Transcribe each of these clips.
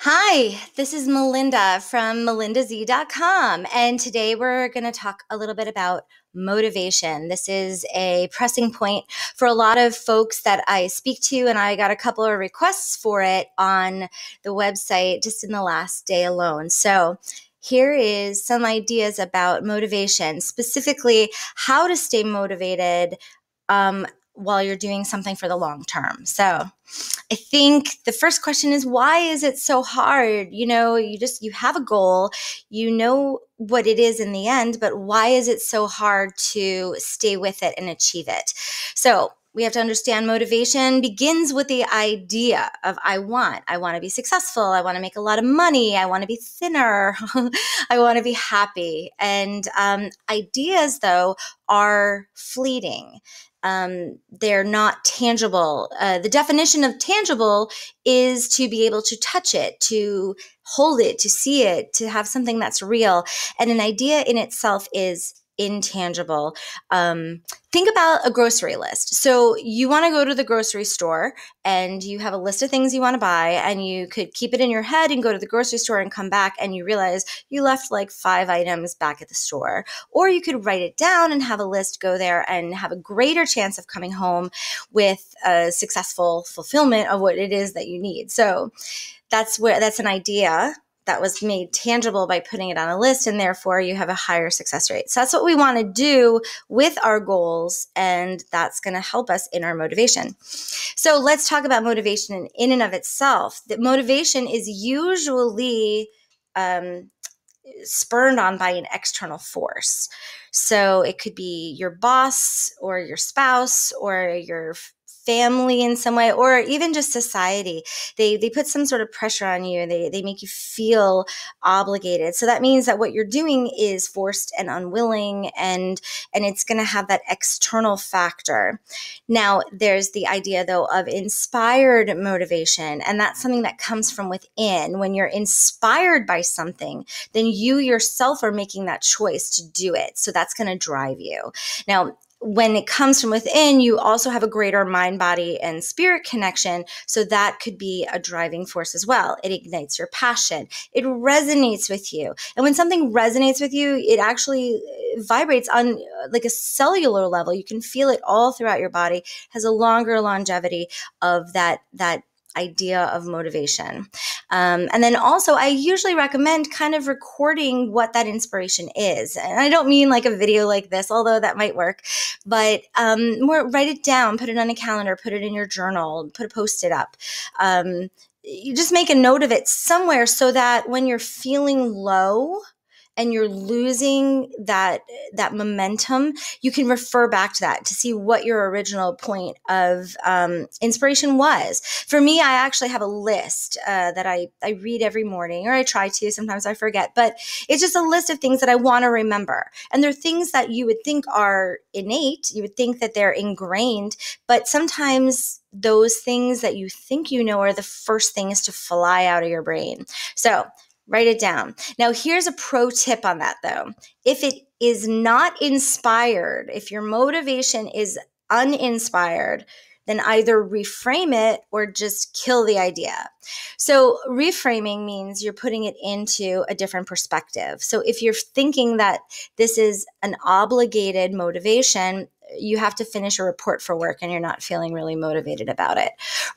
Hi, this is Melinda from melindaz.com, and today we're going to talk a little bit about motivation. This is a pressing point for a lot of folks that I speak to, and I got a couple of requests for it on the website just in the last day alone. So here is some ideas about motivation, specifically how to stay motivated while you're doing something for the long term. So I think the first question is, why is it so hard? You have a goal, you know what it is in the end, but why is it so hard to stay with it and achieve it? So we have to understand motivation begins with the idea of I want to be successful. I want to make a lot of money. I want to be thinner. I want to be happy. And ideas, though, are fleeting. They're not tangible. The definition of tangible is to be able to touch it, to hold it, to see it, to have something that's real. And an idea in itself is intangible. Think about a grocery list. So you want to go to the grocery store and you have a list of things you want to buy, and you could keep it in your head and go to the grocery store and come back and you realize you left like 5 items back at the store. Or you could write it down and have a list, go there, and have a greater chance of coming home with a successful fulfillment of what it is that you need. So that's an idea that was made tangible by putting it on a list, and therefore you have a higher success rate. So that's what we want to do with our goals, and that's going to help us in our motivation. So let's talk about motivation in and of itself. That motivation is usually spurred on by an external force. So it could be your boss or your spouse or your family in some way, or even just society. They put some sort of pressure on you. They make you feel obligated. So that means that what you're doing is forced and unwilling, and it's going to have that external factor. Now, there's the idea, though, of inspired motivation, and that's something that comes from within. When you're inspired by something, then you yourself are making that choice to do it. So that's going to drive you. Now, when it comes from within, you also have a greater mind, body, and spirit connection. So that could be a driving force as well. It ignites your passion. It resonates with you. And when something resonates with you, it actually vibrates on like a cellular level. You can feel it all throughout your body. It has a longer longevity of that idea of motivation. And then also, I usually recommend kind of recording what that inspiration is. And I don't mean like a video like this, although that might work, but more write it down, put it on a calendar, put it in your journal, put a Post-it up. You just make a note of it somewhere so that when you're feeling low and you're losing that momentum, you can refer back to that to see what your original point of inspiration was. For me, I actually have a list that I read every morning, or I try to. Sometimes I forget, but it's just a list of things that I want to remember. And they're things that you would think are innate. You would think that they're ingrained, but sometimes those things that you think you know are the first things to fly out of your brain. So write it down. Now, here's a pro tip on that, though. If it is not inspired, if your motivation is uninspired, then either reframe it or just kill the idea. So reframing means you're putting it into a different perspective. So if you're thinking that this is an obligated motivation, you have to finish a report for work and you're not feeling really motivated about it.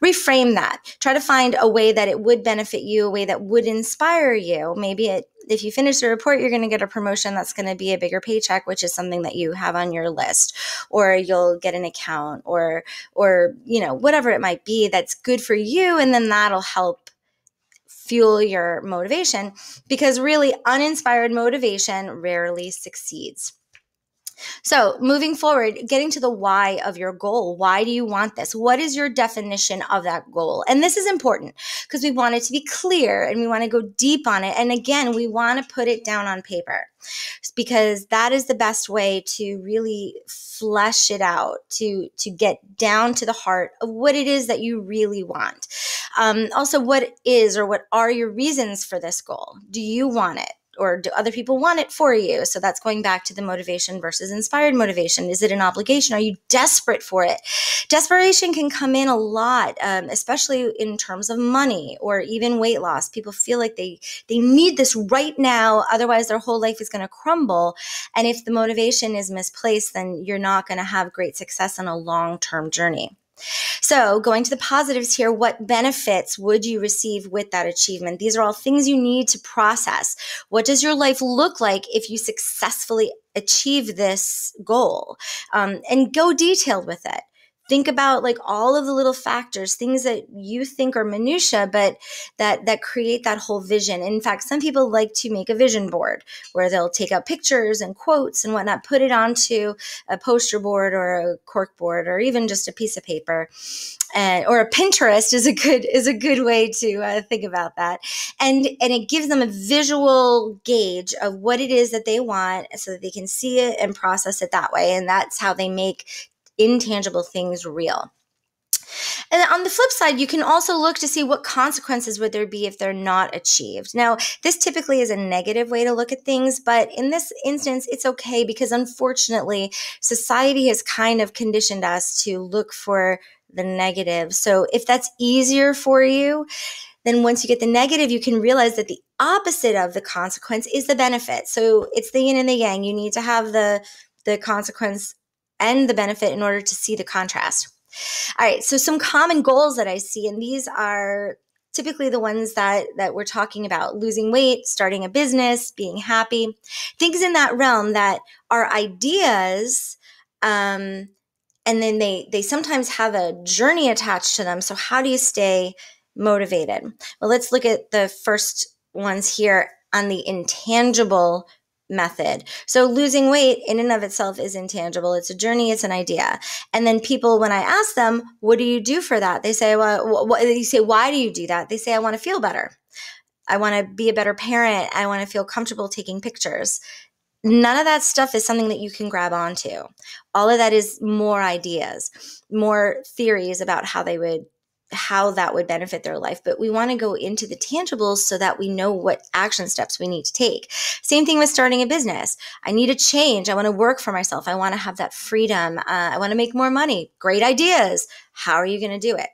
Reframe that. Try to find a way that it would benefit you, a way that would inspire you. Maybe if you finish the report, you're going to get a promotion that's going to be a bigger paycheck, which is something that you have on your list, or you'll get an account, or whatever it might be that's good for you, and then that'll help fuel your motivation, because really uninspired motivation rarely succeeds. So moving forward, getting to the why of your goal. Why do you want this? What is your definition of that goal? And this is important because we want it to be clear and we want to go deep on it. And again, we want to put it down on paper because that is the best way to really flesh it out, to get down to the heart of what it is that you really want. Also, what are your reasons for this goal? Do you want it? or do other people want it for you? So that's going back to the motivation versus inspired motivation. Is it an obligation? Are you desperate for it? Desperation can come in a lot, especially in terms of money or even weight loss. People feel like they need this right now, otherwise their whole life is going to crumble. And if the motivation is misplaced, then you're not going to have great success on a long-term journey. So going to the positives here, what benefits would you receive with that achievement? These are all things you need to process. What does your life look like if you successfully achieve this goal? And go detailed with it. Think about like all of the little factors, things that you think are minutia, but that create that whole vision. In fact, some people like to make a vision board where they'll take out pictures and quotes and whatnot, put it onto a poster board or a cork board or even just a piece of paper. Or a Pinterest is a good way to think about that, and it gives them a visual gauge of what it is that they want, so that they can see it and process it that way. And that's how they make intangible things real. And on the flip side, you can also look to see what consequences would there be if they're not achieved. Now, this typically is a negative way to look at things, but in this instance, it's okay because unfortunately, society has kind of conditioned us to look for the negative. So if that's easier for you, then once you get the negative, you can realize that the opposite of the consequence is the benefit. So it's the yin and the yang. You need to have the consequence and the benefit in order to see the contrast. All right, so some common goals that I see, and these are typically the ones that we're talking about: losing weight, starting a business, being happy, things in that realm that are ideas, and then they sometimes have a journey attached to them. So how do you stay motivated? Well, let's look at the first ones here on the intangible method. So losing weight in and of itself is intangible. It's a journey. It's an idea. And then people, when I ask them, what do you do for that? They say, well, you say, why do you do that? They say, I want to feel better. I want to be a better parent. I want to feel comfortable taking pictures. None of that stuff is something that you can grab onto. All of that is more ideas, more theories about how that would benefit their life. But we want to go into the tangibles so that we know what action steps we need to take. Same thing with starting a business. I need a change. I want to work for myself. I want to have that freedom. I want to make more money. Great ideas. How are you going to do it?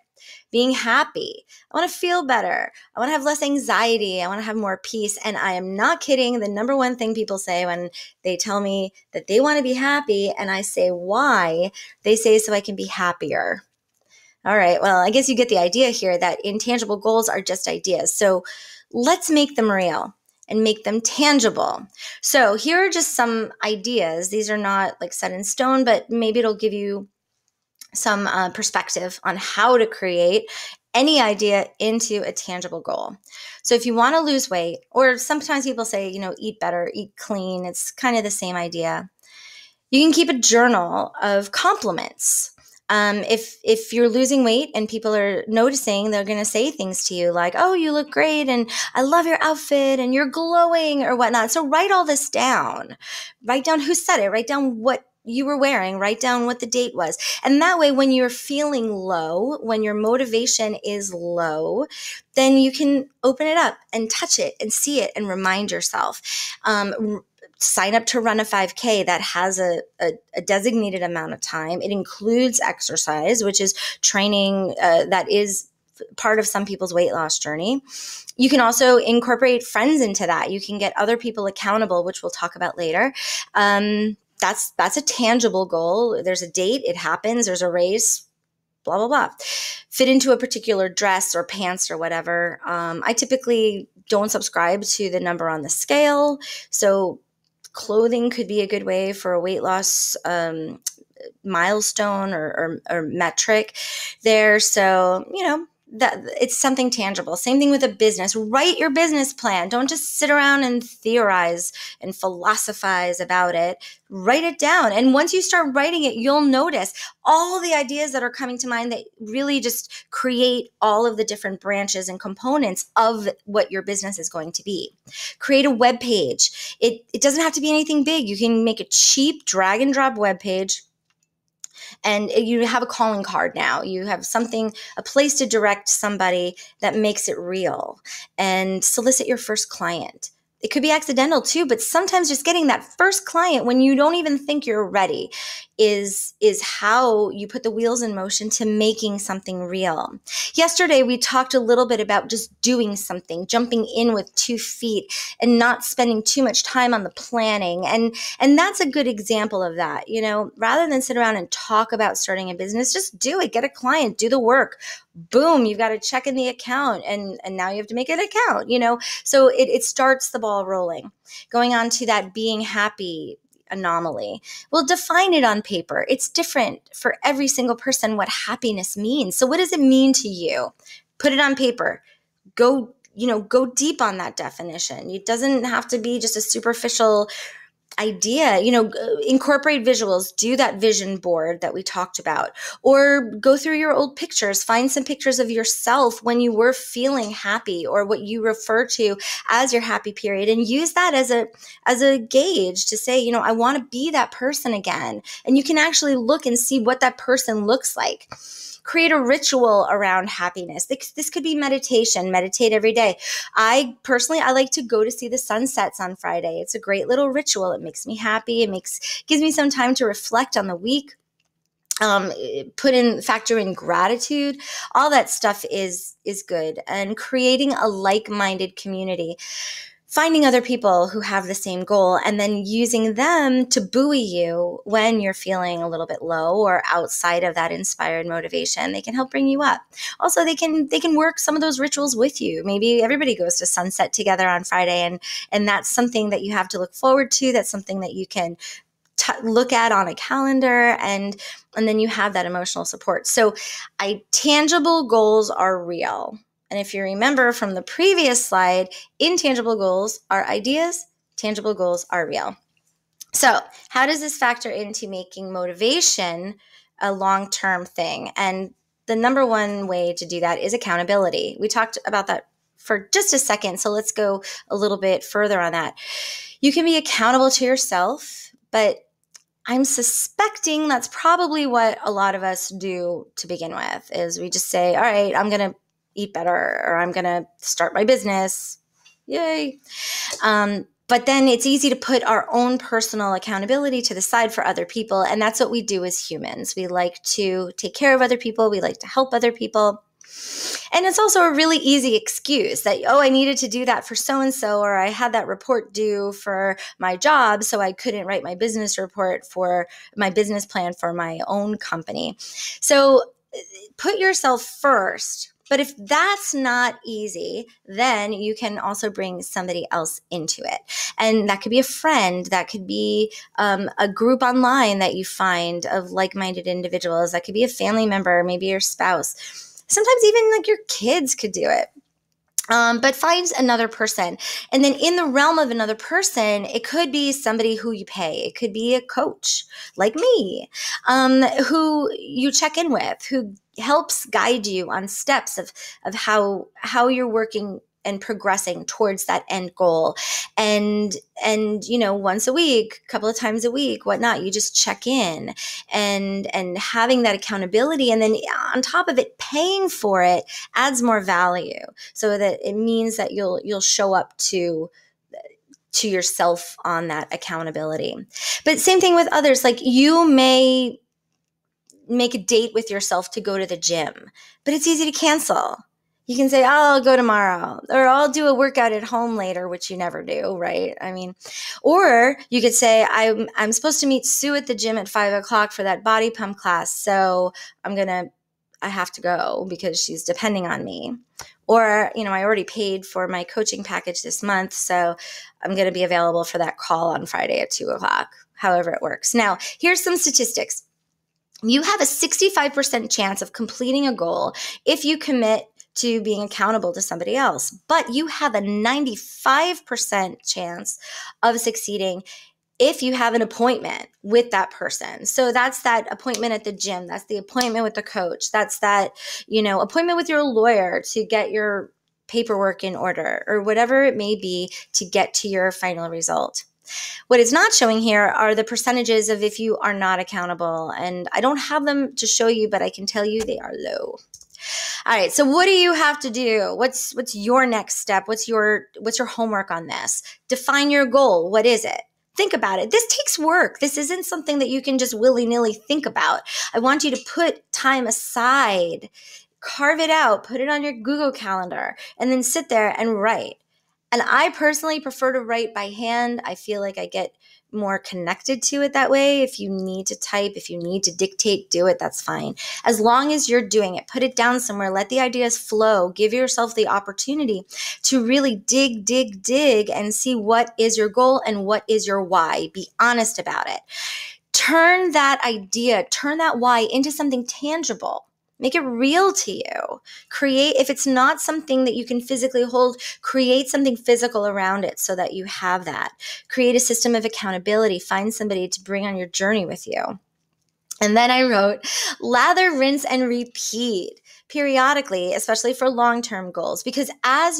Being happy. I want to feel better. I want to have less anxiety. I want to have more peace. And I am not kidding. The number one thing people say when they tell me that they want to be happy, and I say, why? They say, so I can be happier. All right. Well, I guess you get the idea here that intangible goals are just ideas. So let's make them real and make them tangible. So here are just some ideas. These are not like set in stone, but maybe it'll give you some perspective on how to create any idea into a tangible goal. So if you want to lose weight, or sometimes people say, eat better, eat clean. It's kind of the same idea. You can keep a journal of compliments. If you're losing weight and people are noticing, they're going to say things to you like, oh, you look great, and I love your outfit, and you're glowing, or whatnot. So write all this down. Write down who said it. Write down what you were wearing. Write down what the date was. And that way, when you're feeling low, when your motivation is low, then you can open it up and touch it and see it and remind yourself. Sign up to run a 5K that has a designated amount of time. It includes exercise, which is training that is part of some people's weight loss journey. You can also incorporate friends into that. You can get other people accountable, which we'll talk about later. That's a tangible goal. There's a date. It happens. There's a race. Blah, blah, blah. Fit into a particular dress or pants or whatever. I typically don't subscribe to the number on the scale. So clothing could be a good way for a weight loss milestone or metric there. So, that it's something tangible. Same thing with a business. Write your business plan. Don't just sit around and theorize and philosophize about it. Write it down. And once you start writing it, you'll notice all the ideas that are coming to mind that really just create all of the different branches and components of what your business is going to be. Create a web page. It doesn't have to be anything big. You can make a cheap drag and drop web page. And you have a calling card now. You have a place to direct somebody that makes it real, and solicit your first client. It could be accidental too, but sometimes just getting that first client when you don't even think you're ready is how you put the wheels in motion to making something real. Yesterday, we talked a little bit about just doing something, jumping in with 2 feet and not spending too much time on the planning. And that's a good example of that. Rather than sit around and talk about starting a business, just do it. Get a client, do the work. Boom, you've got a check in the account, and now you have to make an account, So it starts the ball rolling. Going on to that being happy anomaly. We'll define it on paper. It's different for every single person what happiness means. So what does it mean to you? Put it on paper. Go deep on that definition. It doesn't have to be just a superficial idea. Incorporate visuals, do that vision board that we talked about, or go through your old pictures, find some pictures of yourself when you were feeling happy or what you refer to as your happy period, and use that as a gauge to say, I want to be that person again. And you can actually look and see what that person looks like. Create a ritual around happiness. This could be meditation. Meditate every day. I like to go to see the sunsets on Friday. It's a great little ritual. It makes me happy. Gives me some time to reflect on the week. Factor in gratitude. All that stuff is good. And creating a like-minded community. Finding other people who have the same goal and then using them to buoy you when you're feeling a little bit low or outside of that inspired motivation. They can help bring you up. Also, they can work some of those rituals with you. Maybe everybody goes to sunset together on Friday, and that's something that you have to look forward to. That's something that you can look at on a calendar, and then you have that emotional support. So tangible goals are real. And if you remember from the previous slide, intangible goals are ideas, tangible goals are real. So how does this factor into making motivation a long-term thing? And the number one way to do that is accountability. We talked about that for just a second, so let's go a little bit further on that. You can be accountable to yourself, but I'm suspecting that's probably what a lot of us do to begin with, is we just say, all right, I'm going to eat better, or I'm going to start my business. Yay. But then it's easy to put our own personal accountability to the side for other people. And that's what we do as humans. We like to take care of other people. We like to help other people. And it's also a really easy excuse that, I needed to do that for so-and-so, or I had that report due for my job, so I couldn't write my business report for my business plan for my own company. So put yourself first. But if that's not easy, then you can also bring somebody else into it. And that could be a friend. That could be a group online that you find of like-minded individuals. That could be a family member, maybe your spouse. Sometimes even like your kids could do it. But find another person. And then in the realm of another person, it could be somebody who you pay. It could be a coach like me, who you check in with, who helps guide you on steps of how you're working and progressing towards that end goal. And once a week, a couple of times a week, whatnot, you just check in and having that accountability. And then on top of it, paying for it adds more value, so that it means that you'll show up to yourself on that accountability. But same thing with others. Like, you may make a date with yourself to go to the gym, but it's easy to cancel. You can say, I'll go tomorrow, or I'll do a workout at home later, which you never do, right? Or you could say, I'm supposed to meet Sue at the gym at 5:00 for that body pump class. So I have to go because she's depending on me. Or, I already paid for my coaching package this month, so I'm going to be available for that call on Friday at 2:00, however it works. Now, here's some statistics. You have a 65% chance of completing a goal if you commit to being accountable to somebody else, but you have a 95% chance of succeeding if you have an appointment with that person. So that's that appointment at the gym. That's the appointment with the coach. That's that, appointment with your lawyer to get your paperwork in order, or whatever it may be to get to your final result. What it's not showing here are the percentages of if you are not accountable. And I don't have them to show you, but I can tell you they are low. All right. So what do you have to do? What's your next step? What's your homework on this? Define your goal. What is it? Think about it. This takes work. This isn't something that you can just willy-nilly think about. I want you to put time aside, carve it out, put it on your Google Calendar, and then sit there and write. And I personally prefer to write by hand. I feel like I get more connected to it that way. If you need to type, if you need to dictate, do it. That's fine. As long as you're doing it, put it down somewhere, let the ideas flow, give yourself the opportunity to really dig, and see what is your goal and what is your why. Be honest about it. Turn that idea, turn that why into something tangible. Make it real to you. Create, if it's not something that you can physically hold, create something physical around it so that you have that. Create a system of accountability. Find somebody to bring on your journey with you. And then I wrote, lather, rinse, and repeat periodically, especially for long-term goals. Because as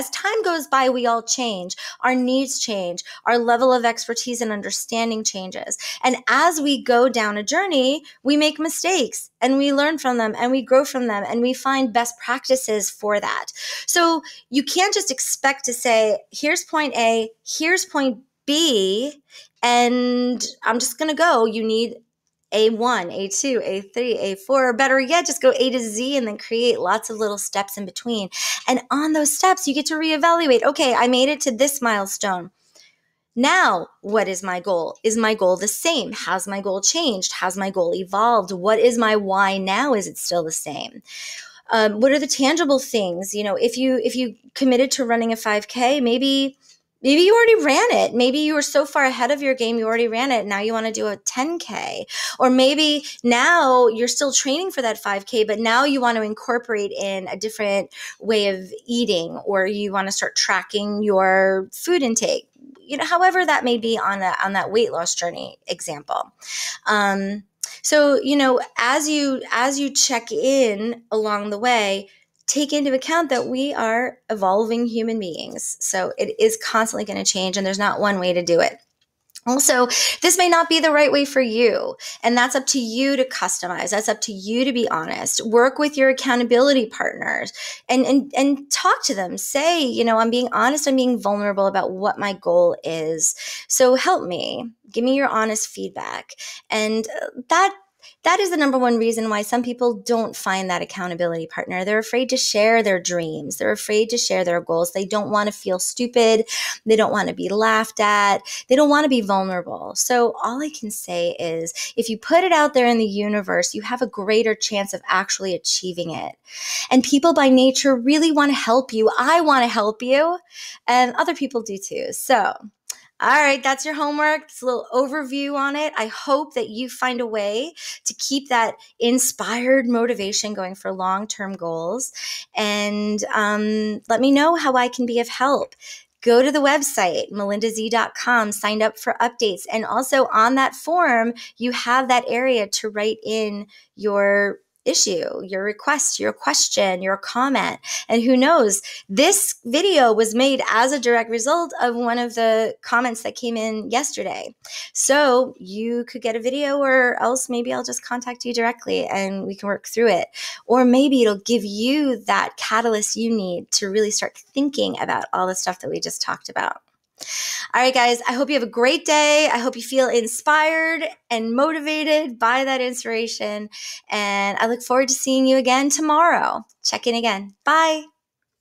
time goes by, we all change. Our needs change. Our level of expertise and understanding changes. And as we go down a journey, we make mistakes and we learn from them and we grow from them and we find best practices for that. So you can't just expect to say, here's point A, here's point B, and I'm just going to go. You need A1, A2, A3, A4, or better yet, just go A to Z and then create lots of little steps in between. And on those steps, you get to reevaluate. Okay, I made it to this milestone. Now, what is my goal? Is my goal the same? Has my goal changed? Has my goal evolved? What is my why now? Is it still the same? What are the tangible things? If you committed to running a 5K, maybe you already ran it. Maybe you were so far ahead of your game, you already ran it. Now you want to do a 10K. Or maybe now you're still training for that 5K, but now you want to incorporate in a different way of eating, or you want to start tracking your food intake. However that may be on that weight loss journey example. So, as you check in along the way, take into account that we are evolving human beings. So it is constantly going to change, and there's not one way to do it. Also, this may not be the right way for you, and that's up to you to customize. That's up to you to be honest. Work with your accountability partners and talk to them. Say, I'm being honest, I'm being vulnerable about what my goal is. So help me. Give me your honest feedback. And that is the number one reason why some people don't find that accountability partner. They're afraid to share their dreams. They're afraid to share their goals. They don't want to feel stupid. They don't want to be laughed at. They don't want to be vulnerable. So all I can say is if you put it out there in the universe, you have a greater chance of actually achieving it. And people by nature really want to help you. I want to help you, and other people do too. So all right, that's your homework. It's a little overview on it. I hope that you find a way to keep that inspired motivation going for long-term goals. And let me know how I can be of help. Go to the website, melindaz.com, sign up for updates. And also on that form, you have that area to write in your issue, your request, your question, your comment. And who knows, this video was made as a direct result of one of the comments that came in yesterday. So you could get a video, or else maybe I'll just contact you directly and we can work through it. Or maybe it'll give you that catalyst you need to really start thinking about all the stuff that we just talked about. All right, guys, I hope you have a great day. I hope you feel inspired and motivated by that inspiration. And I look forward to seeing you again tomorrow. Check in again. Bye.